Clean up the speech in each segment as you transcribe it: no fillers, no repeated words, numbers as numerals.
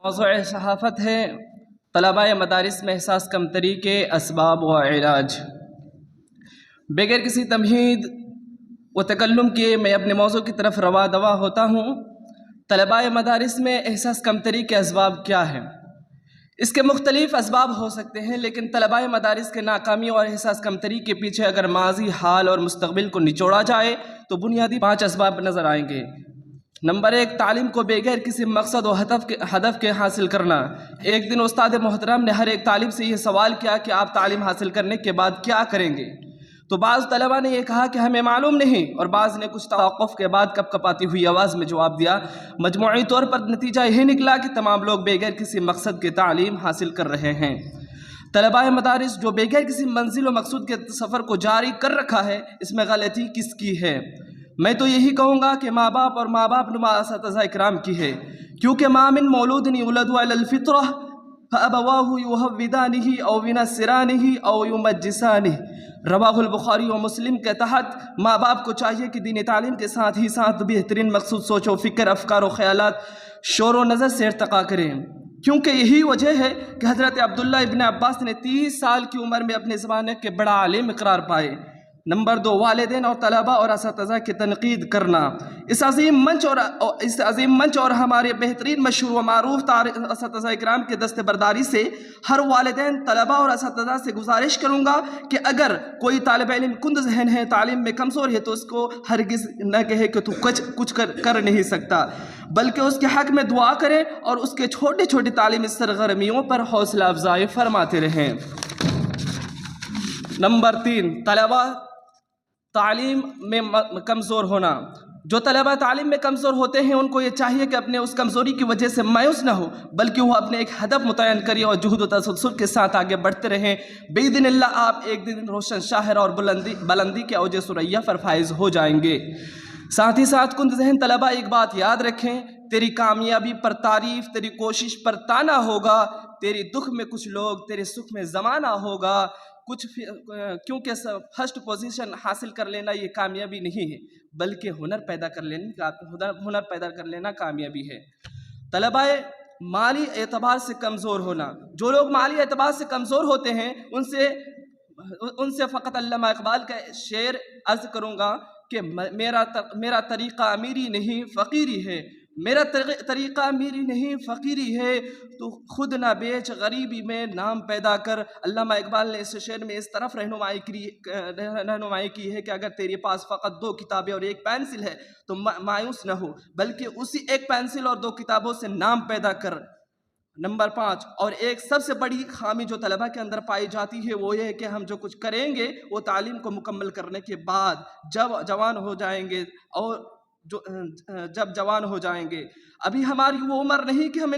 موضوع صحافت ہے طلباء مدارس میں احساس کمتری کے اسباب و علاج۔ بغیر کسی تمہید و تکلم کے میں اپنے موضوع کی طرف رواں دوا ہوتا ہوں۔ طلباء مدارس میں احساس کمتری کے اسباب کیا ہیں؟ اس کے مختلف اسباب ہو سکتے ہیں، لیکن طلباء مدارس کے ناکامی اور احساس کمتری کے پیچھے اگر ماضی، حال اور مستقبل کو نچوڑا جائے تو بنیادی 5 اسباب نظر آئیں گے۔ نمبر 1، تعلیم کو بغیر کسی مقصد و ہدف کے حاصل کرنا۔ ایک دن استاد محترم نے ہر ایک طالب سے یہ سوال کیا کہ آپ تعلیم حاصل کرنے کے بعد کیا کریں گے؟ تو بعض طلباء نے یہ کہا کہ ہمیں معلوم نہیں، اور بعض نے کچھ توقف کے بعد کپ کپاتی ہوئی آواز میں جواب دیا۔ مجموعی طور پر نتیجہ یہ نکلا کہ تمام لوگ بغیر کسی مقصد کے تعلیم حاصل کر رہے ہیں۔ طلباء مدارس جو بغیر کسی منزل و مقصود کے سفر کو جاری کر رکھا ہے، اس میں غلطی کس کی ہے؟ میں تو یہی کہوں گا کہ ماں باپ اور ماں باپ نما اساتذہ اکرام کی ہے، کیونکہ ما من مولود یولد علی الفطرہ فابواہ یہودانہ او ینصرانہ او یمجسانہ۔ رواہ البخاری و مسلم کے تحت ماں باپ کو چاہیے کہ دینی تعلیم کے ساتھ ہی ساتھ بہترین مقصود، سوچ و فکر، افکار و خیالات، شور و نظر سے ارتقا کریں، کیونکہ یہی وجہ ہے کہ حضرت عبداللہ ابن عباس نے 30 سال کی عمر میں اپنے زمانے کے بڑا عالم قرار پائے۔ نمبر 2، والدین اور طلباء اور اساتذہ کی تنقید کرنا۔ اس عظیم منچ اور ہمارے بہترین مشہور و معروف اساتذہ اکرام کے دست برداری سے ہر والدین، طلباء اور اساتذہ سے گزارش کروں گا کہ اگر کوئی طالب علم کند ذہن ہے، تعلیم میں کمزور ہے، تو اس کو ہرگز نہ کہے کہ تو کچھ کر نہیں سکتا، بلکہ اس کے حق میں دعا کرے اور اس کے چھوٹے چھوٹے تعلیمی سرگرمیوں پر حوصلہ افزائی فرماتے رہیں۔ نمبر 3، طلباء تعلیم میں کمزور ہونا۔ جو طلباء تعلیم میں کمزور ہوتے ہیں، ان کو یہ چاہیے کہ اپنے اس کمزوری کی وجہ سے مایوس نہ ہو، بلکہ وہ اپنے ایک ہدف متعین کریں اور جہد و تسلسل کے ساتھ آگے بڑھتے رہیں۔ باذن اللہ آپ ایک دن روشن شاہر اور بلندی کے اوج ثریا پر فائز ہو جائیں گے۔ ساتھ ہی ساتھ کند ذہن طلباء ایک بات یاد رکھیں، تیری کامیابی پر تعریف، تیری کوشش پر تانا ہوگا، تیری دکھ میں کچھ لوگ، تیرے سکھ میں زمانہ ہوگا، کیونکہ فرسٹ پوزیشن حاصل کر لینا یہ کامیابی نہیں ہے، بلکہ ہنر پیدا کر لینا کامیابی ہے۔ طلباء مالی اعتبار سے کمزور ہونا۔ جو لوگ مالی اعتبار سے کمزور ہوتے ہیں، ان سے فقط علامہ اقبال کا شعر عرض کروں گا کہ میرا طریقہ امیری نہیں فقیری ہے، میرا طریقہ امیری نہیں فقیری ہے، تو خود نہ بیچ غریبی میں نام پیدا کر۔ علامہ اقبال نے اس شعر میں اس طرف رہنمائی کی ہے کہ اگر تیرے پاس فقط 2 کتابیں اور 1 پینسل ہے تو مایوس نہ ہو، بلکہ اسی 1 پینسل اور 2 کتابوں سے نام پیدا کر۔ نمبر 5، اور ایک سب سے بڑی خامی جو طلباء کے اندر پائی جاتی ہے وہ یہ ہے کہ ہم جو کچھ کریں گے وہ تعلیم کو مکمل کرنے کے بعد جب جوان ہو جائیں گے ابھی ہماری وہ عمر نہیں کہ ہم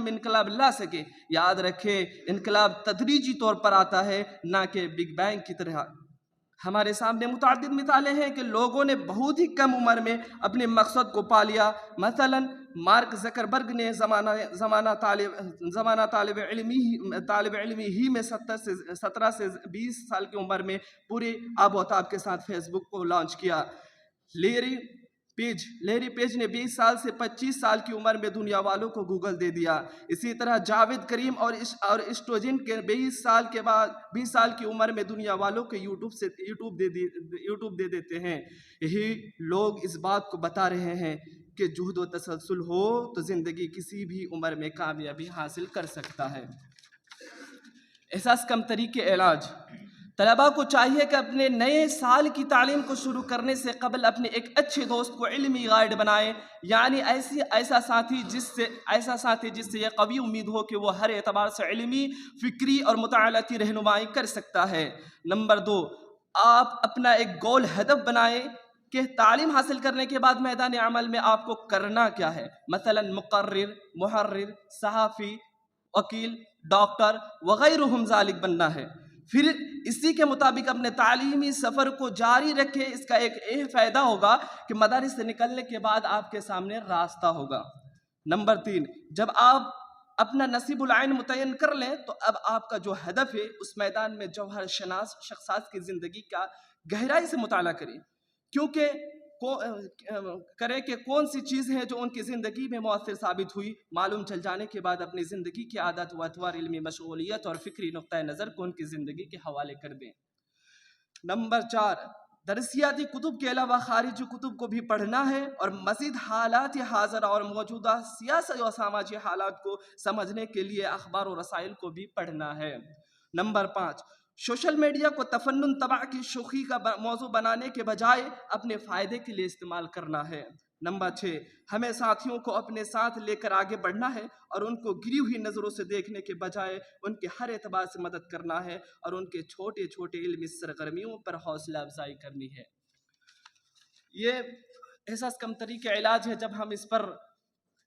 انقلاب لا سکے۔ یاد رکھیں، انقلاب تدریجی طور پر آتا ہے، نہ کہ بگ بینگ کی طرح۔ ہمارے سامنے متعدد مثالیں ہیں کہ لوگوں نے بہت ہی کم عمر میں اپنے مقصد کو پا لیا۔ مثلا مارک زکربرگ نے زمانہ طالب علمی ہی میں 17 سے 20 سال کی عمر میں پورے آب و تاب کے ساتھ فیس بک کو لانچ کیا۔ لیری پیج نے 20 سال سے 25 سال کی عمر میں دنیا والوں کو گوگل دے دیا۔ اسی طرح جاوید کریم اور اسٹوجن کے 20 سال کی عمر میں دنیا والوں کو یوٹیوب دے دیتے ہیں۔ یہی لوگ اس بات کو بتا رہے ہیں کہ جہد و تسلسل ہو تو زندگی کسی بھی عمر میں کامیابی حاصل کر سکتا ہے۔ احساس کمتری کے علاج۔ طلباء کو چاہیے کہ اپنے نئے سال کی تعلیم کو شروع کرنے سے قبل اپنے ایک اچھے دوست کو علمی گائیڈ بنائیں، یعنی ایسا ساتھی جس سے یہ قوی امید ہو کہ وہ ہر اعتبار سے علمی، فکری اور مطالعاتی رہنمائی کر سکتا ہے۔ نمبر 2، آپ اپنا ایک گول ہدف بنائیں کہ تعلیم حاصل کرنے کے بعد میدان عمل میں آپ کو کرنا کیا ہے۔ مثلا مقرر، محرر، صحافی، وکیل، ڈاکٹر وغیرہ ذالک بننا ہے۔ پھر اسی کے مطابق اپنے تعلیمی سفر کو جاری رکھیں۔ اس کا ایک فائدہ ہوگا کہ مدارس سے نکلنے کے بعد آپ کے سامنے راستہ ہوگا۔ نمبر 3، جب آپ اپنا نصیب العین متعین کر لیں تو اب آپ کا جو ہدف ہے اس میدان میں جوہر شناس شخصیات کی زندگی کا گہرائی سے مطالعہ کریں، کیونکہ کریں کہ کون سی چیزیں ہیں جو ان کی زندگی میں مؤثر ثابت ہوئی. معلوم چل جانے کے بعد اپنی زندگی کی عادت و اطوار، علمی مشغولیت اور فکری نقطۂ نظر کو ان کی زندگی کے حوالے کر دیں. نمبر 4، درسیاتی کتب کے علاوہ خارجی کتب کو بھی پڑھنا ہے اور مزید حالات حاضرہ اور موجودہ سیاسی و سماجی حالات کو سمجھنے کے لیے اخبار و رسائل کو بھی پڑھنا ہے. نمبر 5، سوشل میڈیا کو تفنن طبع کی شوخی کا موضوع بنانے کے بجائے اپنے فائدے کے لیے استعمال کرنا ہے. نمبر 6، ہمیں ساتھیوں کو اپنے ساتھ لے کر آگے بڑھنا ہے اور ان کو گری ہوئی نظروں سے دیکھنے کے بجائے ان کے ہر اعتبار سے مدد کرنا ہے اور ان کے چھوٹے چھوٹے علمی سرگرمیوں پر حوصلہ افزائی کرنی ہے. یہ احساس کمتری کا علاج ہے. جب ہم اس پر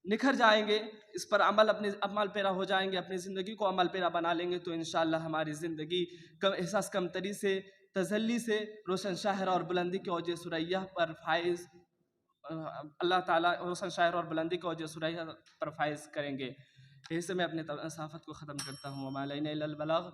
نکھر جائیں گے، اس پر اپنے عمل پیرا ہو جائیں گے، اپنی زندگی کو عمل پیرا بنا لیں گے، تو انشاءاللہ ہماری زندگی احساس کمتری سے، تجلی سے روشن شاہر اور بلندی کے اوج ثریا پر فائز، اللہ تعالیٰ روشن شاہر اور بلندی کے اوج ثریا پر فائز کریں گے. یہیں سے میں اپنے صحافت کو ختم کرتا ہوں. وما علینا الا البلاغ.